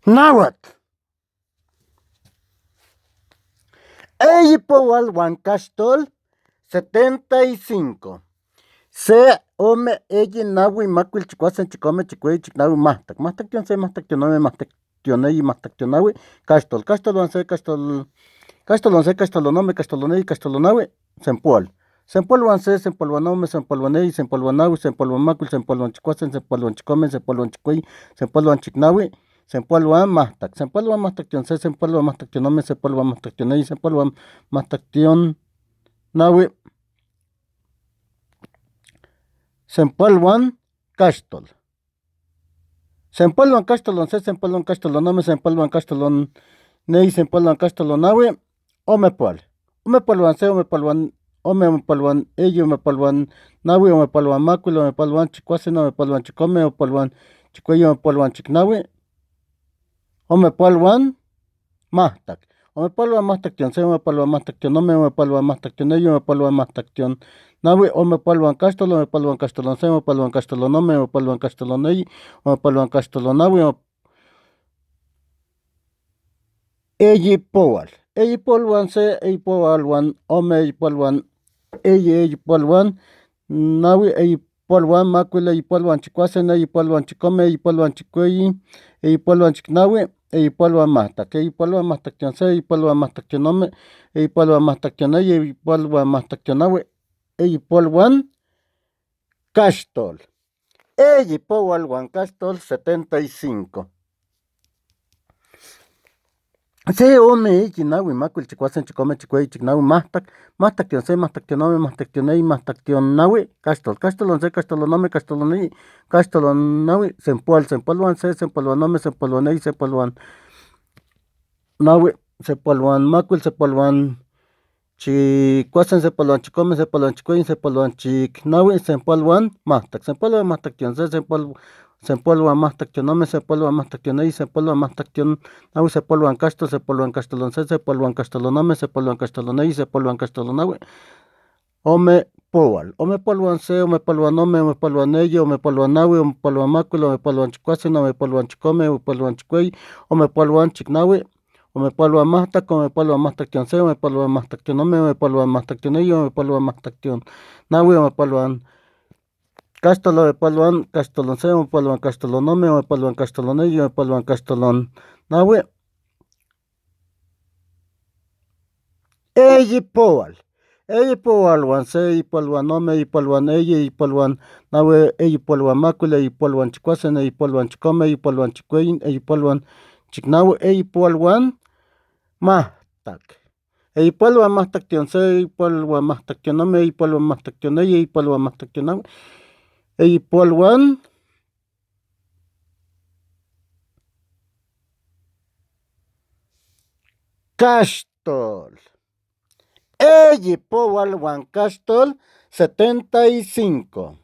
Náhuatl. Eyipoual Huancastol 75. Se ome eyi nahui macuil chicuasen chicome chicueyi chicnahui mahtac. Mahtac tion se mahtac tionome mahtac tioneyi mahtac tionahui. Castol. Castol uan se castol. Castol uan se castolonome castoloneyi castolonahui. Sempual. Sempual uan se sempual uan ome sempual uan eyi sempual uan nahui sempual uan macuil sempual uan chicuasen sempual uan chicome sempual uan chicueyi sempual uan chicnahui. Sempual uan mahtac. Sempual uan mahtac tion se sempual uan mahtac tionome sempual uan mahtac tioneyi sempual uan mahtac tion nahui. Sempualuan castol. Sempualuan castolon se, sempualuan castolonome, sempualuan castolon nei, sempualuan castolonahui, omepual. Omepualuan se, omepualuan ome, omepualuan eyi, omepualuan nahui, omepualuan macuil, omepualuan chicuasen, omepualuan chicome, omepualuan chicueyi, omepualuan chicnahui, omepualuan mahtac. Omepualuan mahtac tion se, omepualuan mahtac tionome, omepualuan mahtac tion eyi, omepualuan mahtac tion nahui, omepualuan castol, omepualuan castolon se, omepualuan castolonome, omepualuan castolon eyi, omepualuan castolonahui, eyipoual. Eyipoualuan se, eyipoualuan ome, eyipoualuan eyi, eyipoualuan nahui, eyipoualuan macuil, eyipoualuan chicuasen, eyipoualuan chicome, eyipoualuan chicueyi, eyipoualuan chicnahui, eyipoualuan mahtac. Eyipoualuan mahtac tion se, eyipoualuan mahtac tionome, eyipoualuan mahtac tion eyi, eyipoualuan mahtac tion nahui, eyipoualuan castol. Eyipoual uan castol 75. Se ome eyi nahui macuil chicuasen chicome chicueyi chicnahui mahtac. Mahtac tion se, mahtac tionome, mahtac tion eyi, mahtac tion nahui, castol. Castolon se, castolonome, castolon eyi, castolon nahui, sempual. Sempualuan se, sempualuan ome, sempualuan eyi, sempualuan nahui, sempualuan macuil, sempualuan chicuasen, sempualuan chicome, sempualuan chicueyi, sempualuan chicnahui, sempualuan mahtac. Sempualuan mahtac tion se, sempualuan mahtac tionome, sempualuan mahtac tion eyi, sempualuan mahtac tion nahui, sempualuan castol, sempualuan castolon se, sempualuan castolonome, sempualuan castolon eyi, sempualuan castolon nahui, omepoual. Omepoualuan se, omepoualuan ome, omepoualuan eyi, omepoualuan nahui, omepoualuan macuil, omepoualuan chicuasen, omepoualuan chicome, omepoualuan chicueyi, omepoualuan chicnahui, omepoualuan mahtac, omepoualuan mahtac tion se, omepoualuan mahtac tionome, omepoualuan mahtac tion eyi, omepoualuan mahtac tion nahui, omepoualuan castol, omepoualuan castolon se, omepoualuan castolonome, omepoualuan castolon eyi, omepoualuan castolon nahui, eyipoual. Eyipoual uan se, eyipoualuan ome, eyipoualuan eyi, eyipoualuan nahui, eyipoualuan macuil, eyipoualuan chicuasen, eyipoualuan chicome, eyipoualuan chicueyi, eyipoualuan chicnahui, eyipoualuan mahtac. Eyipoualuan mahtac tion se, eyipoualuan mahtac tionome, eyipoualuan mahtac tion eyi, eyipoualuan mahtac tion nahui, eyipoualuan castol. Eyipoual uan castol 75.